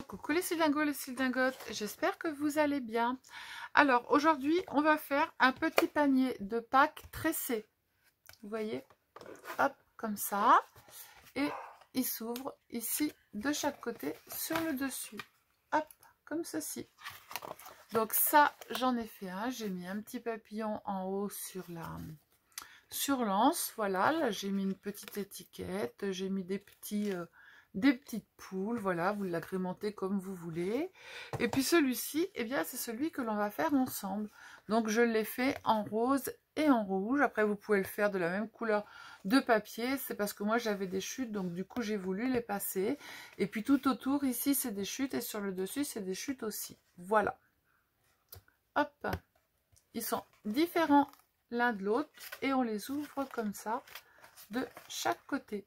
Coucou les Sildingos, les Sildingotes, j'espère que vous allez bien. Alors aujourd'hui on va faire un petit panier de Pâques tressé. Vous voyez, hop, comme ça. Et il s'ouvre ici de chaque côté sur le dessus. Hop, comme ceci. Donc ça, j'en ai fait un. J'ai mis un petit papillon en haut sur l'anse. Voilà, là j'ai mis une petite étiquette. J'ai mis des petites poules. Voilà, vous l'agrémentez comme vous voulez. Et puis celui-ci, eh bien c'est celui que l'on va faire ensemble. Donc je l'ai fait en rose et en rouge. Après vous pouvez le faire de la même couleur de papier. C'est parce que moi j'avais des chutes, donc du coup j'ai voulu les passer. Et puis tout autour ici c'est des chutes et sur le dessus c'est des chutes aussi. Voilà. Hop, ils sont différents l'un de l'autre et on les ouvre comme ça de chaque côté.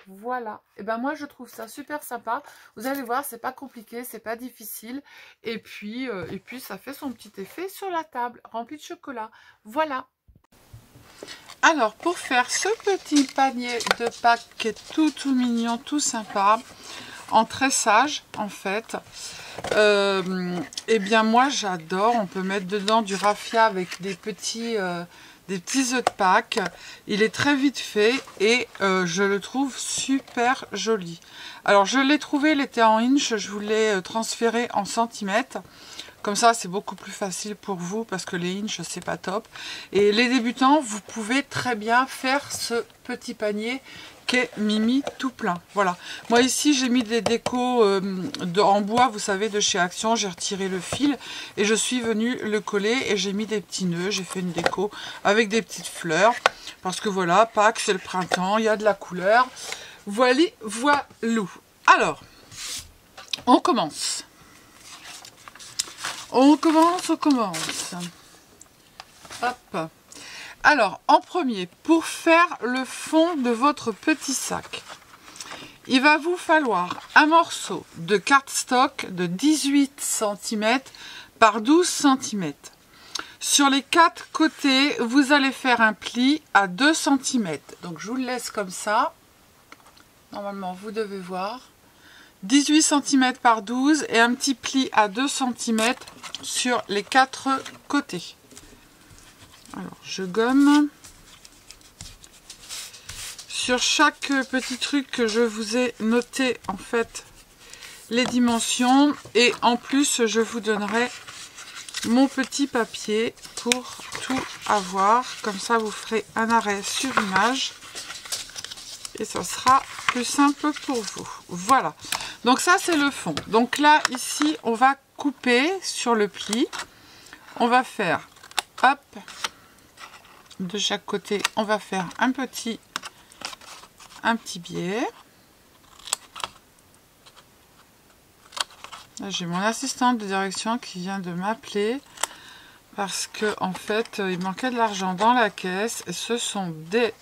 Voilà, et ben moi je trouve ça super sympa. Vous allez voir, c'est pas compliqué, c'est pas difficile, et puis ça fait son petit effet sur la table rempli de chocolat. Voilà. Alors pour faire ce petit panier de Pâques qui est tout mignon, tout sympa, en tressage en fait, et bien moi j'adore. On peut mettre dedans du raffia avec des petits œufs de Pâques. Il est très vite fait et je le trouve super joli. Alors je l'ai trouvé, il était en inch, je vous l'ai transféré en centimètres. Comme ça c'est beaucoup plus facile pour vous parce que les inches c'est pas top. Et les débutants, vous pouvez très bien faire ce petit panier qui est mimi tout plein. Voilà, moi ici j'ai mis des décos en bois, vous savez, de chez Action. J'ai retiré le fil et je suis venue le coller et j'ai mis des petits nœuds. J'ai fait une déco avec des petites fleurs parce que voilà, Pâques c'est le printemps, il y a de la couleur. Voilà, voilou. Alors on commence. On commence. Hop. Alors, en premier, pour faire le fond de votre petit sac, il va vous falloir un morceau de cardstock de 18 cm par 12 cm. Sur les 4 côtés, vous allez faire un pli à 2 cm. Donc, je vous le laisse comme ça. Normalement, vous devez voir. 18 cm par 12 et un petit pli à 2 cm sur les 4 côtés. Alors, je gomme. Sur chaque petit truc que je vous ai noté, en fait, les dimensions. Et en plus, je vous donnerai mon petit papier pour tout avoir. Comme ça, vous ferez un arrêt sur image. Et ça sera plus simple pour vous. Voilà. Donc ça, c'est le fond. Donc là, ici, on va couper sur le pli. On va faire, hop, de chaque côté, on va faire un petit biais. Là, j'ai mon assistante de direction qui vient de m'appeler parce que en fait, il manquait de l'argent dans la caisse et ce sont des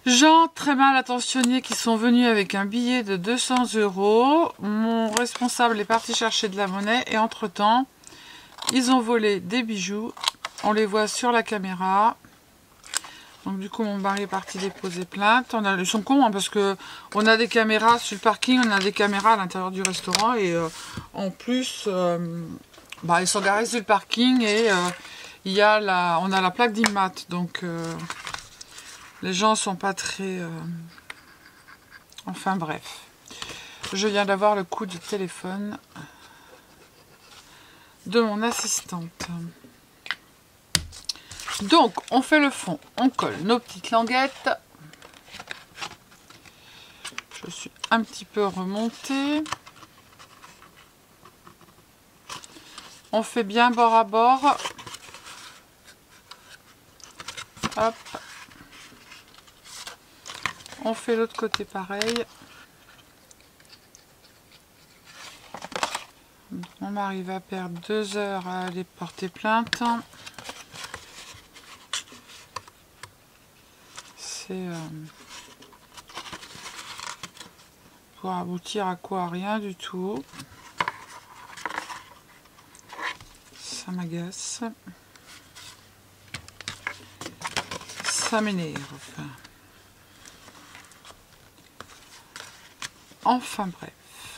gens très mal intentionnés qui sont venus avec un billet de 200 €. Mon responsable est parti chercher de la monnaie et entre-temps, ils ont volé des bijoux. On les voit sur la caméra. Donc du coup, mon mari est parti déposer plainte. Ils sont cons hein, parce que on a des caméras sur le parking, on a des caméras à l'intérieur du restaurant et en plus, ils sont garés sur le parking et on a la plaque d'IMAT. Donc les gens sont pas très... Enfin bref. Je viens d'avoir le coup de téléphone de mon assistante. Donc, on fait le fond. On colle nos petites languettes. Je suis un petit peu remontée. On fait bien bord à bord. Hop. On fait l'autre côté pareil. Mon mari va perdre 2 heures à aller porter plainte. C'est pour aboutir à quoi? Rien du tout. Ça m'agace. Ça m'énerve. Enfin bref.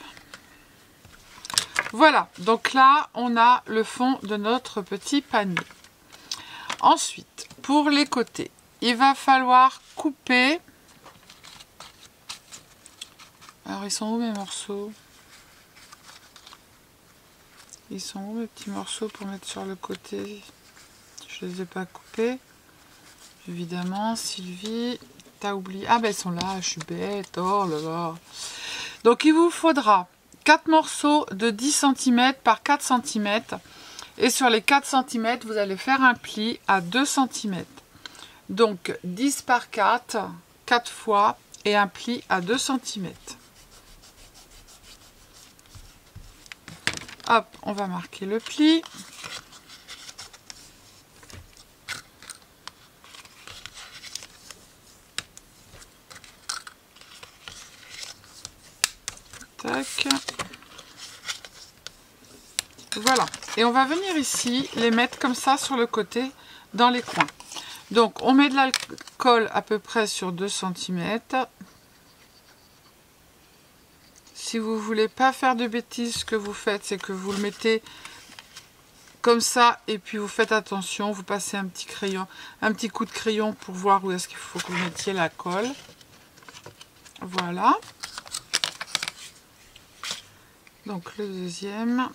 Voilà, donc là, on a le fond de notre petit panier. Ensuite, pour les côtés, il va falloir couper. Alors, ils sont où mes morceaux? Ils sont où mes petits morceaux pour mettre sur le côté? Je les ai pas coupés. Évidemment, Sylvie, t'as oublié. Ah ben, ils sont là, je suis bête. Oh là là. Donc, il vous faudra 4 morceaux de 10 cm par 4 cm. Et sur les 4 cm, vous allez faire un pli à 2 cm. Donc 10 par 4, 4 fois et un pli à 2 cm. Hop, on va marquer le pli. Tac. Voilà. Et on va venir ici les mettre comme ça sur le côté dans les coins. Donc on met de l'alcool à peu près sur 2 cm. Si vous voulez pas faire de bêtises, ce que vous faites, c'est que vous le mettez comme ça et puis vous faites attention, vous passez un petit crayon, un petit coup de crayon pour voir où est-ce qu'il faut que vous mettiez la colle. Voilà. Donc le deuxième.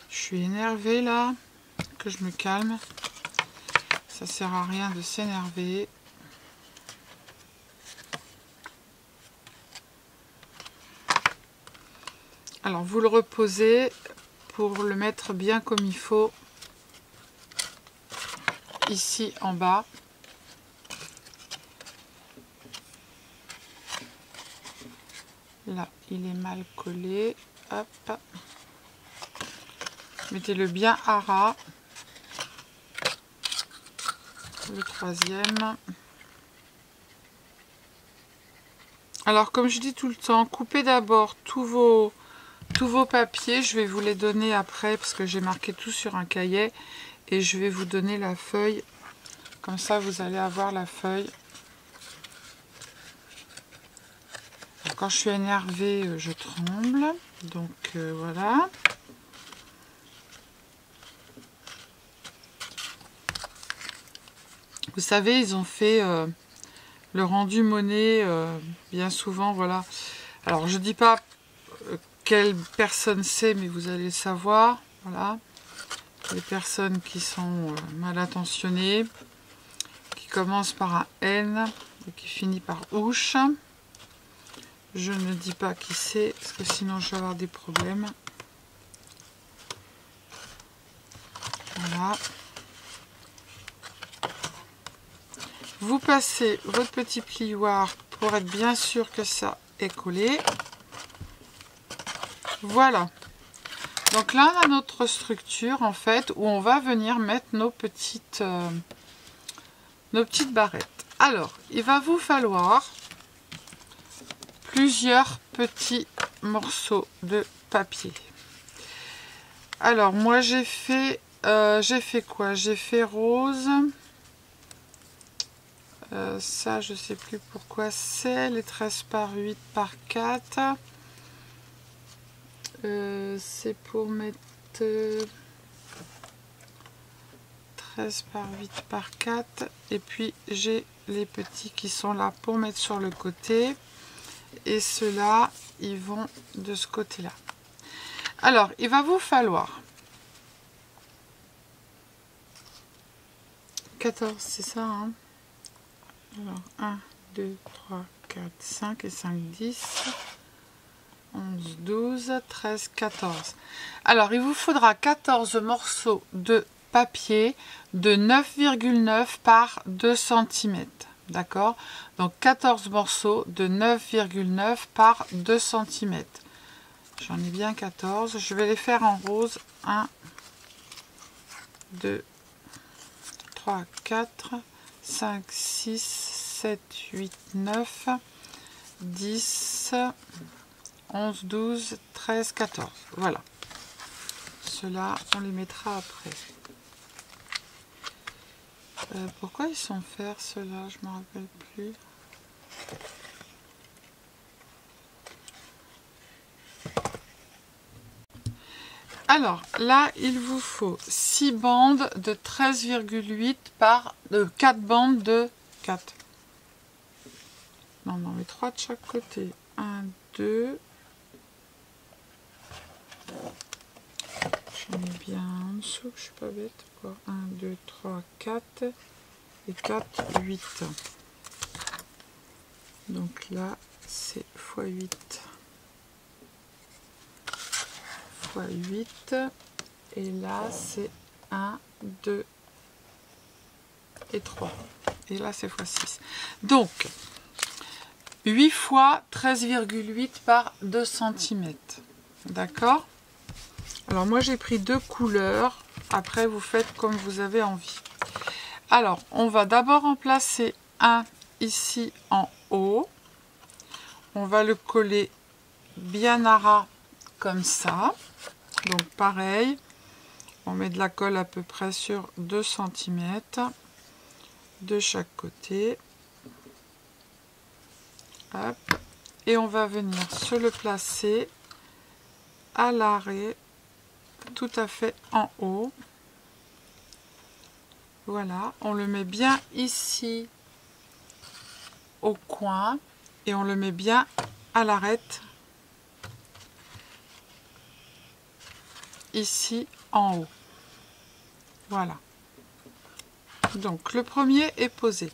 Je suis énervée là, que je me calme. Ça sert à rien de s'énerver. Alors vous le reposez pour le mettre bien comme il faut ici en bas. Là, il est mal collé. Hop. Mettez-le bien à ras. Le troisième. Alors comme je dis tout le temps, coupez d'abord tous vos papiers. Je vais vous les donner après parce que j'ai marqué tout sur un cahier. Et je vais vous donner la feuille. Comme ça, vous allez avoir la feuille. Quand je suis énervée, je tremble. Donc voilà. Vous savez, ils ont fait le rendu monnaie bien souvent, voilà. Alors, je dis pas quelle personne c'est, mais vous allez le savoir, voilà. Les personnes qui sont mal intentionnées, qui commencent par un N et qui finit par ouche. Je ne dis pas qui c'est, parce que sinon je vais avoir des problèmes. Voilà. Vous passez votre petit plioir pour être bien sûr que ça est collé. Voilà. Donc là, on a notre structure en fait où on va venir mettre nos petites barrettes. Alors, il va vous falloir plusieurs petits morceaux de papier. Alors, moi j'ai fait quoi? J'ai fait rose. Ça, je sais plus pourquoi c'est. Les 13 par 8 par 4. C'est pour mettre 13 par 8 par 4. Et puis, j'ai les petits qui sont là pour mettre sur le côté. Et ceux-là, ils vont de ce côté-là. Alors, il va vous falloir 14, c'est ça, hein? Alors, 1, 2, 3, 4, 5 et 5, 10, 11, 12, 13, 14. Alors, il vous faudra 14 morceaux de papier de 9,9 par 2 cm. D'accord? Donc, 14 morceaux de 9,9 par 2 cm. J'en ai bien 14. Je vais les faire en rose. 1, 2, 3, 4, 5, 6, 7, 8, 9, 10, 11, 12, 13, 14. Voilà. Ceux-là, on les mettra après. Pourquoi ils sont verts ceux-là? Je ne me rappelle plus. Alors, là, il vous faut 6 bandes de 13,8 par 4 bandes de 4. Non, on en met 3 de chaque côté. 1, 2. J'en ai bien en dessous, je suis pas bête. 1, 2, 3, 4. Et 4, 8. Donc là, c'est x 8. X 8. Et là, c'est 1, 2 et 3. Et là, c'est x 6. Donc, 8 fois 13,8 par 2 cm. D'accord? Alors, moi, j'ai pris 2 couleurs. Après, vous faites comme vous avez envie. Alors, on va d'abord en placer un ici en haut. On va le coller bien à ras comme ça. Donc, pareil. On met de la colle à peu près sur 2 cm de chaque côté. Hop. Et on va venir se le placer à l'arrêt tout à fait en haut. Voilà, on le met bien ici au coin et on le met bien à l'arête ici en haut. Voilà. Donc le premier est posé.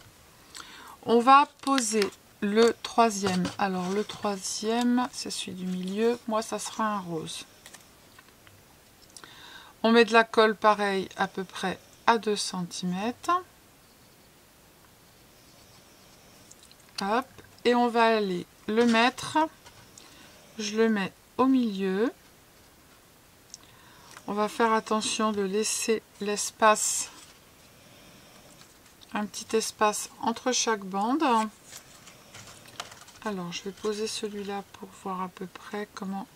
On va poser le troisième. Alors le troisième, c'est celui du milieu. Moi, ça sera un rose. On met de la colle pareil à peu près à 2 cm. Hop. Et on va aller le mettre. Je le mets au milieu. On va faire attention de laisser l'espace, un petit espace entre chaque bande. Alors, je vais poser celui-là pour voir à peu près comment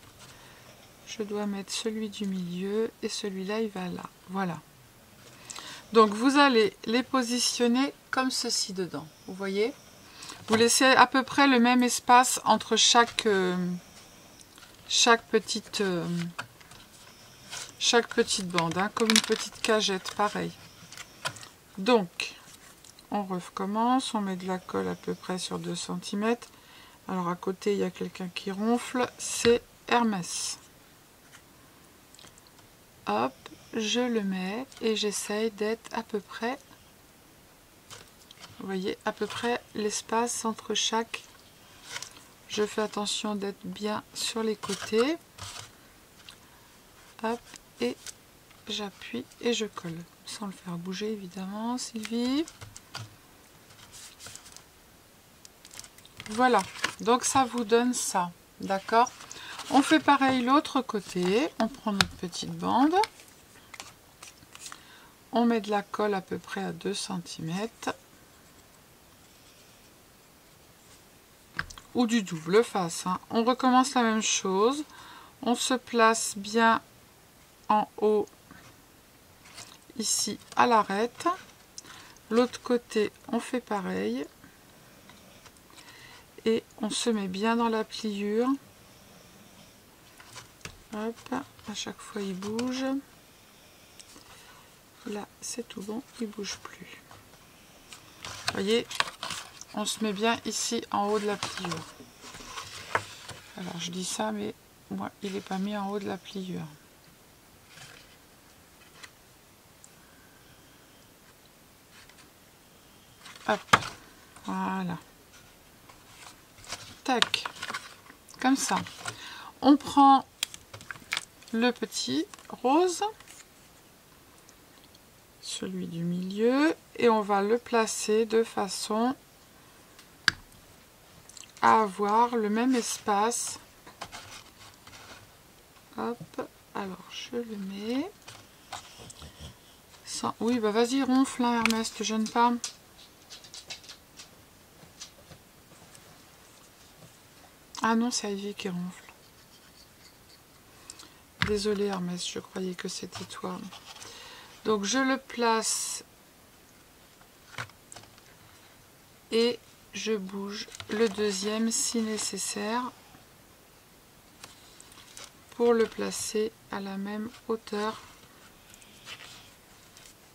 je dois mettre celui du milieu. Et celui-là, il va là. Voilà. Donc, vous allez les positionner comme ceci dedans. Vous voyez? Vous laissez à peu près le même espace entre chaque petite bande, hein, comme une petite cagette, pareil. Donc, on recommence, on met de la colle à peu près sur 2 cm. Alors à côté, il y a quelqu'un qui ronfle, c'est Hermès. Hop, je le mets et j'essaye d'être à peu près, vous voyez, à peu près l'espace entre chaque. Je fais attention d'être bien sur les côtés. Hop, et j'appuie et je colle. Sans le faire bouger, évidemment, Sylvie. Voilà, donc ça vous donne ça, d'accord? On fait pareil l'autre côté, on prend notre petite bande, on met de la colle à peu près à 2 cm, ou du double face, hein. On recommence la même chose, on se place bien en haut, ici à l'arête, l'autre côté on fait pareil, et on se met bien dans la pliure. Hop, à chaque fois il bouge. Là c'est tout bon, il bouge plus. Vous voyez, on se met bien ici en haut de la pliure. Alors je dis ça, mais moi il n'est pas mis en haut de la pliure. Hop, voilà. Tac, comme ça. On prend le petit rose, celui du milieu, et on va le placer de façon à avoir le même espace. Hop, alors je le mets. Sans... Oui, bah vas-y, ronfle, hein, Hermès, te gêne pas. Ah non, c'est Ivy qui ronfle. Désolée Hermès, je croyais que c'était toi. Donc je le place et je bouge le deuxième si nécessaire pour le placer à la même hauteur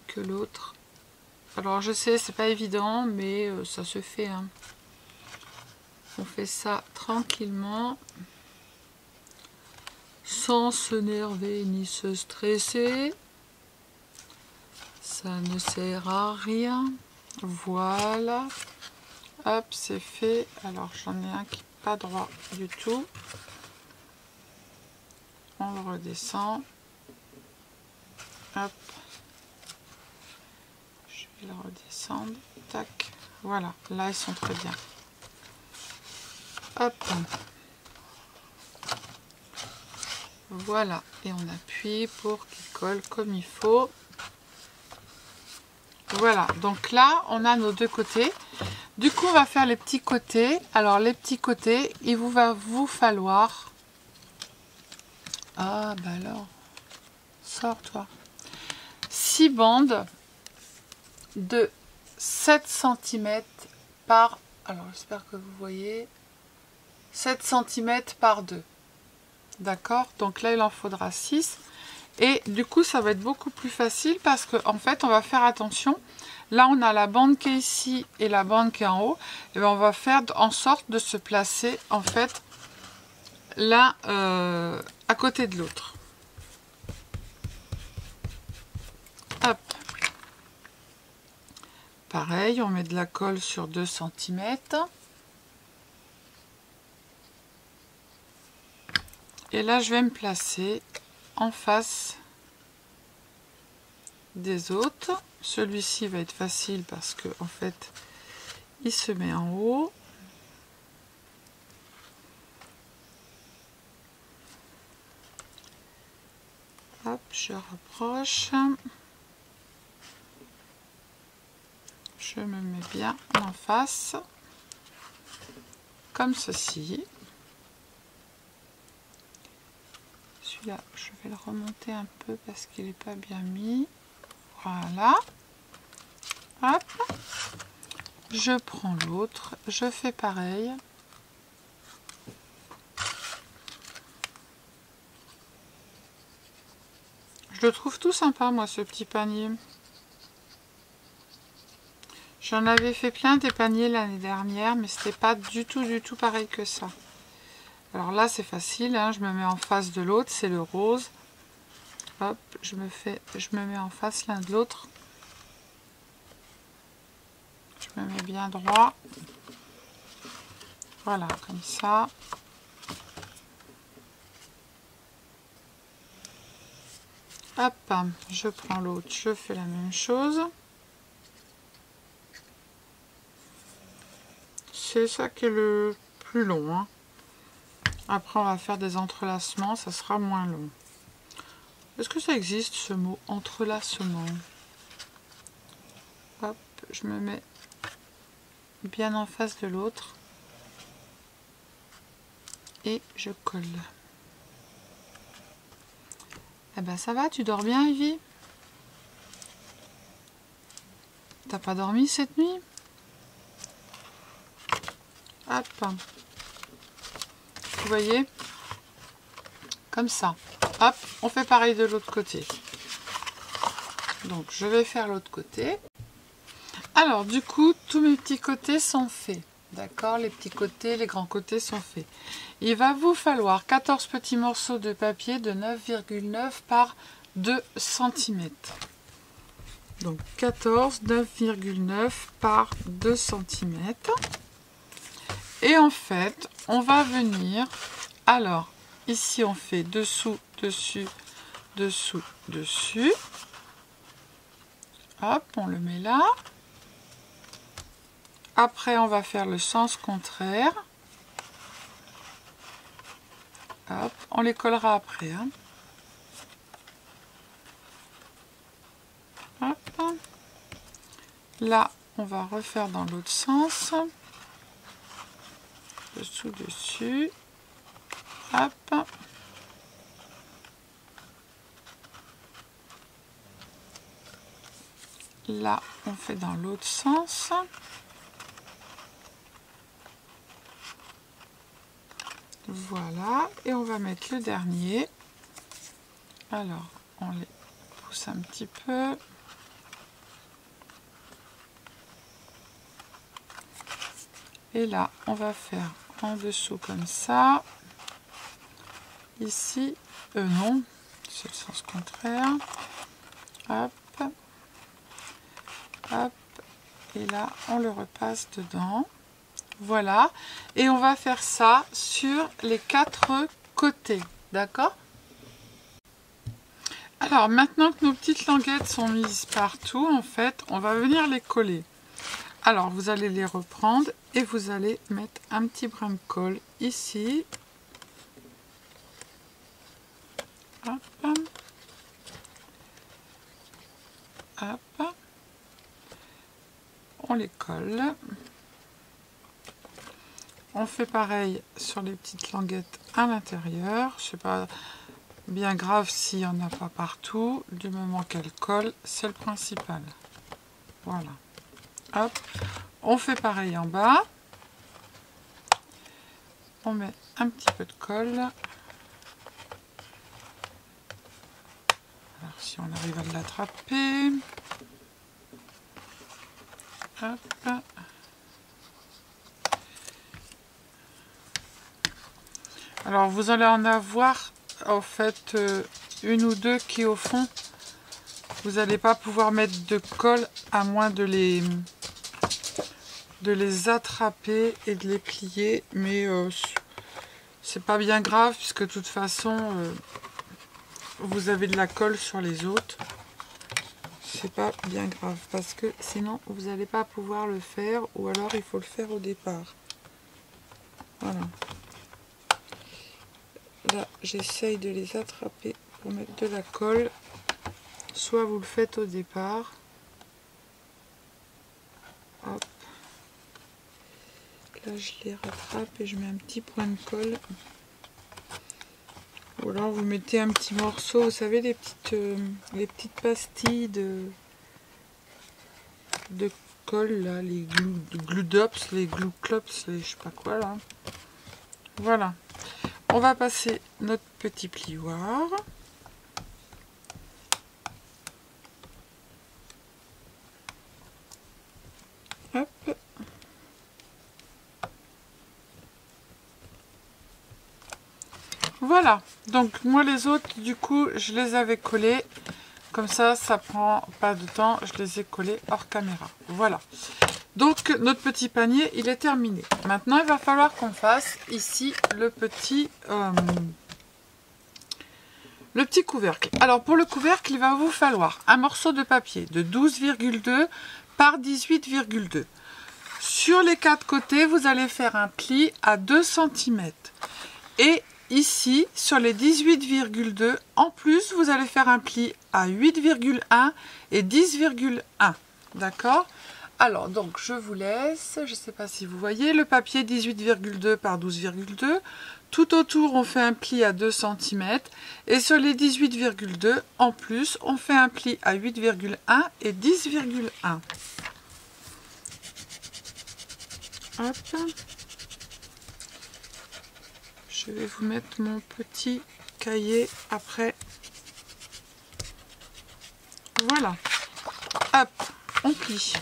que l'autre. Alors je sais, c'est pas évident, mais ça se fait, hein. On fait ça tranquillement, sans s'énerver ni se stresser. Ça ne sert à rien. Voilà. Hop, c'est fait. Alors j'en ai un qui n'est pas droit du tout. On le redescend. Hop. Je vais le redescendre. Tac. Voilà. Là, ils sont très bien. Hop. Voilà. Et on appuie pour qu'il colle comme il faut. Voilà. Donc là, on a nos deux côtés. Du coup, on va faire les petits côtés. Alors, les petits côtés, il va vous falloir... Ah, bah alors... Sors-toi. 6 bandes de 7 cm par... Alors, j'espère que vous voyez. 7 cm par 2. D'accord? Donc là, il en faudra 6. Et du coup, ça va être beaucoup plus facile parce qu'en fait, on va faire attention. Là, on a la bande qui est ici et la bande qui est en haut. Et bien, on va faire en sorte de se placer, en fait, l'un à côté de l'autre. Hop. Pareil, on met de la colle sur 2 cm. Et là, je vais me placer en face des autres. Celui-ci va être facile parce que en fait, il se met en haut. Hop, je rapproche. Je me mets bien en face, comme ceci. Celui-là, je vais le remonter un peu parce qu'il n'est pas bien mis. Voilà. Hop. Je prends l'autre, je fais pareil. Je le trouve tout sympa, moi, ce petit panier. J'en avais fait plein des paniers l'année dernière, mais c'était pas du tout pareil que ça. Alors là, c'est facile, hein, je me mets en face de l'autre, c'est le rose. Hop, je me mets en face l'un de l'autre. Je me mets bien droit. Voilà, comme ça. Hop, je prends l'autre, je fais la même chose. C'est ça qui est le plus long, hein. Après, on va faire des entrelacements, ça sera moins long. Est-ce que ça existe, ce mot entrelacement? Hop, je me mets bien en face de l'autre. Et je colle. Eh ben, ça va, tu dors bien, Ivy? T'as pas dormi cette nuit? Hop. Vous voyez? Comme ça. Hop, on fait pareil de l'autre côté. Donc, je vais faire l'autre côté. Alors, du coup, tous mes petits côtés sont faits. D'accord? Les petits côtés, les grands côtés sont faits. Il va vous falloir 14 petits morceaux de papier de 9,9 par 2 cm. Donc, 14, 9,9 par 2 cm. Et en fait, on va venir... Alors, ici, on fait dessous, dessus, dessous, dessus. Hop, on le met là. Après, on va faire le sens contraire. Hop, on les collera après, hein. Hop. Là, on va refaire dans l'autre sens. Dessous, dessus. Hop. Là, on fait dans l'autre sens. Voilà, et on va mettre le dernier. Alors, on les pousse un petit peu. Et là, on va faire en dessous comme ça. Ici, non, c'est le sens contraire. Hop, hop. Et là, on le repasse dedans. Voilà. Et on va faire ça sur les 4 côtés. D'accord? Alors, maintenant que nos petites languettes sont mises partout, en fait, on va venir les coller. Alors, vous allez les reprendre et vous allez mettre un petit brin de colle ici. Hop. Hop. On les colle. On fait pareil sur les petites languettes à l'intérieur. Je sais pas bien grave s'il n'y en a pas partout. Du moment qu'elles collent, c'est le principal. Voilà. Hop. On fait pareil en bas. On met un petit peu de colle. Alors si on arrive à l'attraper. Hop. Alors vous allez en avoir en fait une ou deux qui au fond vous n'allez pas pouvoir mettre de colle à moins de les attraper et de les plier, mais c'est pas bien grave puisque de toute façon vous avez de la colle sur les autres. C'est pas bien grave parce que sinon vous n'allez pas pouvoir le faire, ou alors il faut le faire au départ. Voilà. Là, j'essaye de les attraper pour mettre de la colle. Soit vous le faites au départ. Hop. Là, je les rattrape et je mets un petit point de colle. Ou alors vous mettez un petit morceau, vous savez, les petites pastilles de colle, là, les glue dops, les glue clops, les je sais pas quoi, là. Voilà. On va passer notre petit plioir. Hop. Voilà. Donc moi les autres, du coup, je les avais collés. Comme ça, ça prend pas de temps. Je les ai collés hors caméra. Voilà. Donc notre petit panier, il est terminé. Maintenant, il va falloir qu'on fasse ici le petit couvercle. Alors pour le couvercle, il va vous falloir un morceau de papier de 12,2 par 18,2. Sur les 4 côtés, vous allez faire un pli à 2 cm. Et ici, sur les 18,2, en plus, vous allez faire un pli à 8,1 et 10,1. D'accord? Alors, donc, je vous laisse. Je ne sais pas si vous voyez le papier 18,2 par 12,2. Tout autour, on fait un pli à 2 cm. Et sur les 18,2, en plus, on fait un pli à 8,1 et 10,1. Hop. Je vais vous mettre mon petit cahier après. Voilà. Hop, on plie.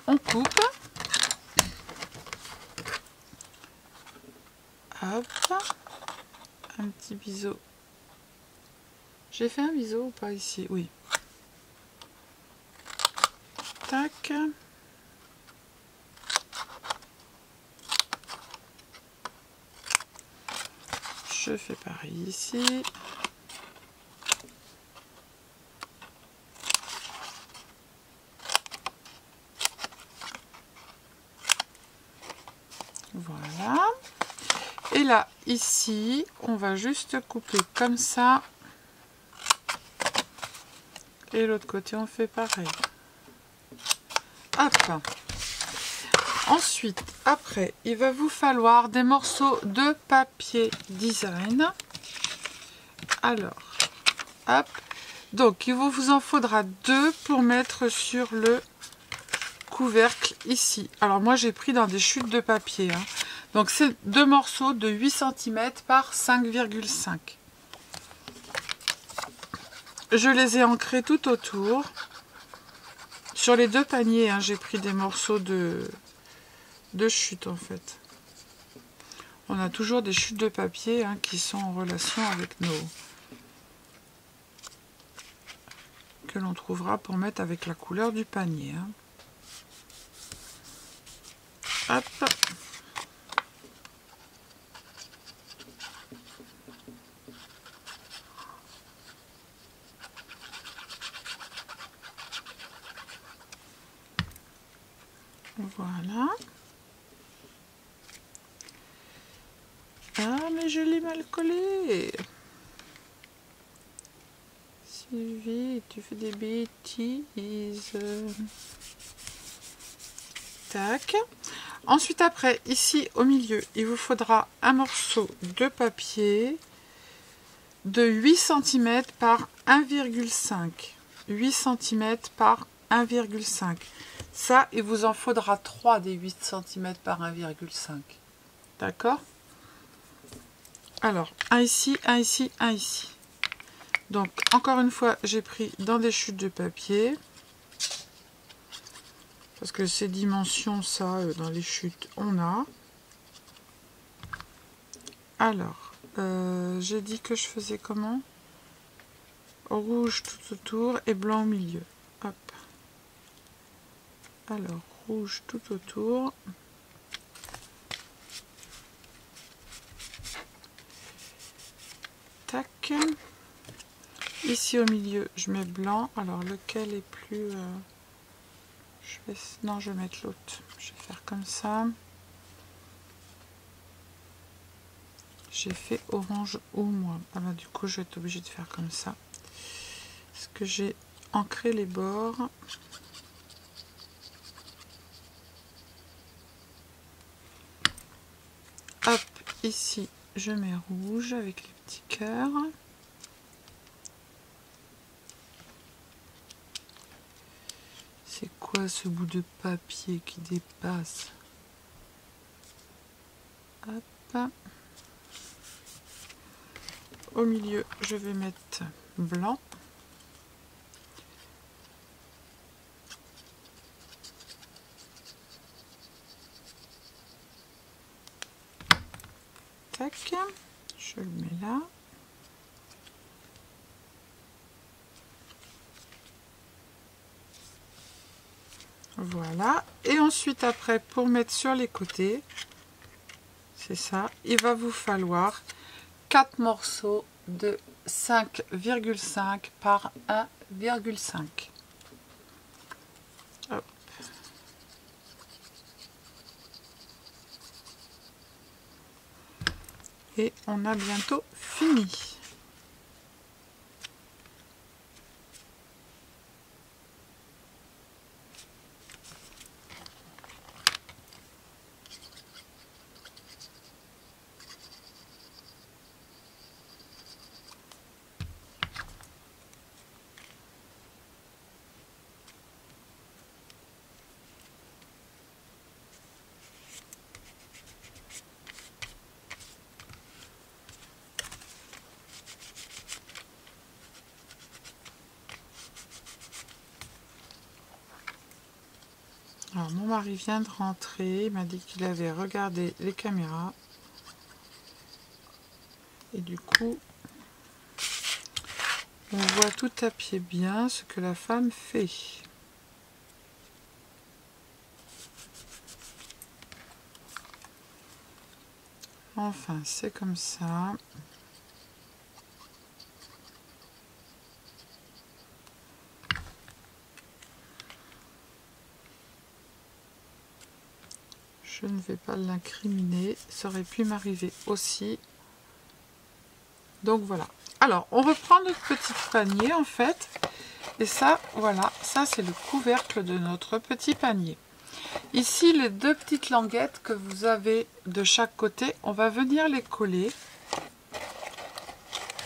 On coupe. Hop. Un petit biseau. J'ai fait un biseau ou pas ici? Oui. Tac. Je fais pareil ici. Voilà. Et là, ici, on va juste couper comme ça. Et l'autre côté, on fait pareil. Hop. Ensuite, après, il va vous falloir des morceaux de papier design. Alors, hop. Donc, il vous en faudra 2 pour mettre sur le couvercle ici. Alors moi j'ai pris dans des chutes de papier, hein. Donc c'est 2 morceaux de 8 cm par 5,5. Je les ai ancrés tout autour. Sur les 2 paniers, hein, j'ai pris des morceaux de chute en fait. On a toujours des chutes de papier, hein, qui sont en relation avec nos... que l'on trouvera pour mettre avec la couleur du panier, hein. Hop. Voilà. Ah, mais je l'ai mal collé. Sylvie, tu fais des bêtises. Tac. Ensuite, après, ici au milieu, il vous faudra un morceau de papier de 8 cm par 1,5. 8 cm par 1,5. Ça, il vous en faudra 3 des 8 cm par 1,5. D'accord? Alors, un ici, un ici, un ici. Donc, encore une fois, j'ai pris dans des chutes de papier. Parce que ces dimensions, ça, dans les chutes, on a. Alors, j'ai dit que je faisais comment? Rouge tout autour et blanc au milieu. Hop. Alors, rouge tout autour. Tac. Ici au milieu, je mets blanc. Alors, lequel est plus... Non, je vais mettre l'autre. Je vais faire comme ça. J'ai fait orange au moins. Ah bah, du coup, je vais être obligée de faire comme ça. Parce que j'ai ancré les bords. Hop, ici, je mets rouge avec les petits cœurs. C'est quoi ce bout de papier qui dépasse? Hop. Au milieu, je vais mettre blanc. Tac. Je le mets là. Voilà. Et ensuite, après, pour mettre sur les côtés, c'est ça, il va vous falloir 4 morceaux de 5,5 par 1,5. Hop. Et on a bientôt fini. Alors, mon mari vient de rentrer, il m'a dit qu'il avait regardé les caméras. Et du coup, on voit tout à pied bien ce que la femme fait. Enfin, c'est comme ça. Je ne vais pas l'incriminer, ça aurait pu m'arriver aussi. Donc voilà. Alors, on reprend notre petit panier en fait. Et ça, voilà, ça c'est le couvercle de notre petit panier. Ici, les 2 petites languettes que vous avez de chaque côté, on va venir les coller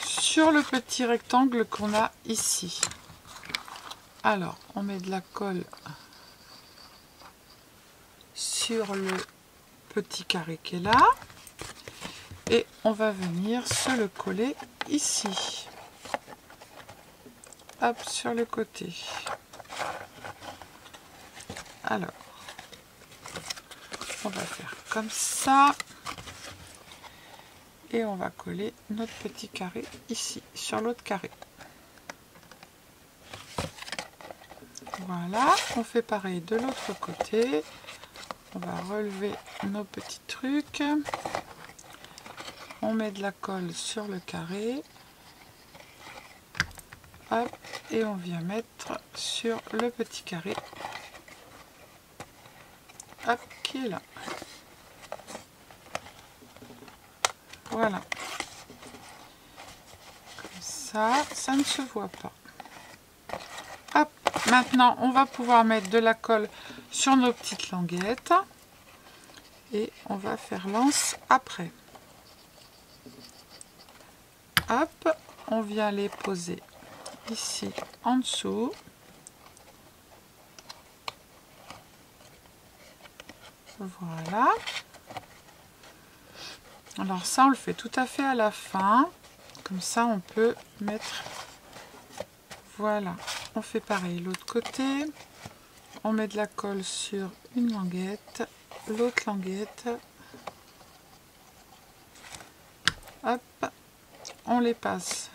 sur le petit rectangle qu'on a ici. Alors, on met de la colle sur le petit carré qui est là. Et on va venir se le coller ici. Hop, sur le côté. Alors, on va faire comme ça. Et on va coller notre petit carré ici, sur l'autre carré. Voilà, on fait pareil de l'autre côté. On va relever nos petits trucs. On met de la colle sur le carré. Hop, et on vient mettre sur le petit carré. Hop, qui est là. Voilà. Comme ça, ça ne se voit pas. Hop, maintenant on va pouvoir mettre de la colle sur nos petites languettes. Et on va faire l'anse après. Hop, on vient les poser ici en dessous. Voilà. Alors ça on le fait tout à fait à la fin. Comme ça on peut mettre... Voilà. On fait pareil l'autre côté. On met de la colle sur une languette. L'autre languette. Hop. On les passe.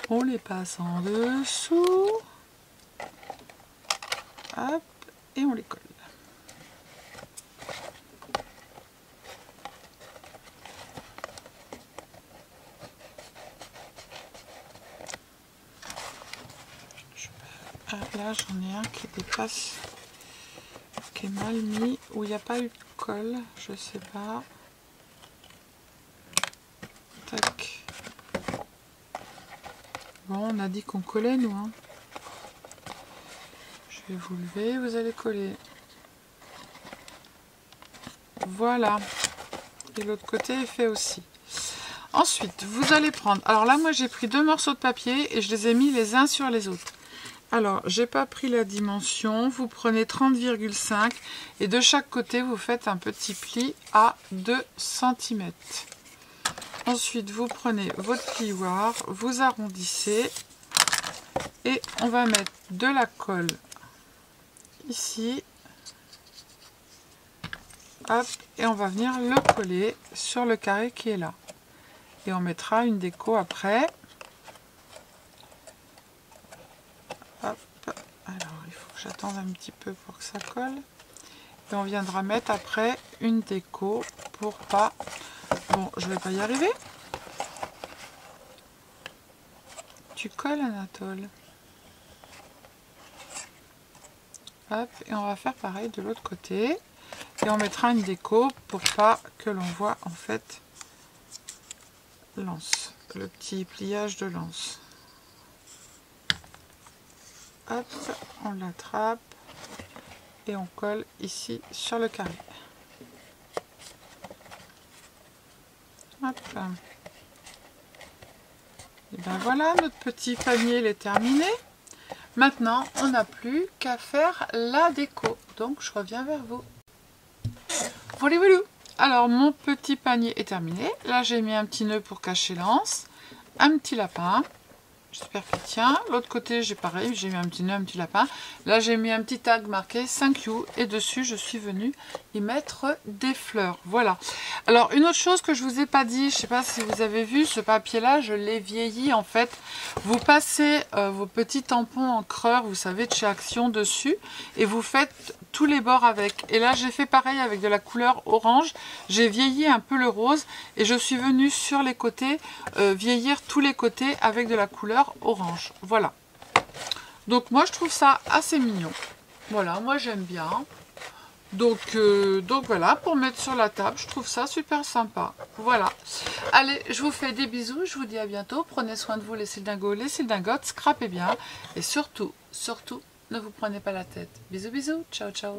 On les passe en dessous. Hop. Et on les colle. Ah, là j'en ai un qui dépasse, qui est mal mis, où il n'y a pas eu de colle, je sais pas. Tac. Bon, on a dit qu'on collait nous, hein. Je vais vous lever, vous allez coller. Voilà. Et l'autre côté est fait aussi. Ensuite, vous allez prendre... Alors là, moi j'ai pris 2 morceaux de papier et je les ai mis les uns sur les autres. Alors, j'ai pas pris la dimension. Vous prenez 30,5 et de chaque côté, vous faites un petit pli à 2 cm. Ensuite, vous prenez votre plioir, vous arrondissez et on va mettre de la colle ici. Hop, et on va venir le coller sur le carré qui est là. Et on mettra une déco après. Hop. Alors, il faut que j'attende un petit peu pour que ça colle. Et on viendra mettre après une déco pour pas... Bon, je vais pas y arriver. Tu colles, Anatole. Hop, et on va faire pareil de l'autre côté. Et on mettra une déco pour pas que l'on voit en fait l'anse, le petit pliage de l'anse. Hop, on l'attrape et on colle ici sur le carré. Hop. Et ben voilà, notre petit panier il est terminé. Maintenant, on n'a plus qu'à faire la déco. Donc, je reviens vers vous. Voilà. Alors, mon petit panier est terminé. Là, j'ai mis un petit nœud pour cacher l'anse. Un petit lapin. J'espère qu'il tient. L'autre côté, j'ai pareil. J'ai mis un petit nœud, un petit lapin. Là, j'ai mis un petit tag marqué 5U. Et dessus, je suis venue y mettre des fleurs. Voilà. Alors, une autre chose que je vous ai pas dit. Je sais pas si vous avez vu, ce papier-là, je l'ai vieilli en fait. Vous passez vos petits tampons encreurs, vous savez, de chez Action dessus. Et vous faites tous les bords avec. Et là, j'ai fait pareil avec de la couleur orange. J'ai vieilli un peu le rose. Et je suis venue sur les côtés, vieillir tous les côtés avec de la couleur orange. Voilà. Donc moi je trouve ça assez mignon. Voilà, moi j'aime bien. Donc voilà, pour mettre sur la table, je trouve ça super sympa. Voilà. Allez, je vous fais des bisous, je vous dis à bientôt. Prenez soin de vous les sildingos, les sildingotes, scrapez bien. Et surtout, ne vous prenez pas la tête. Bisous bisous, ciao ciao.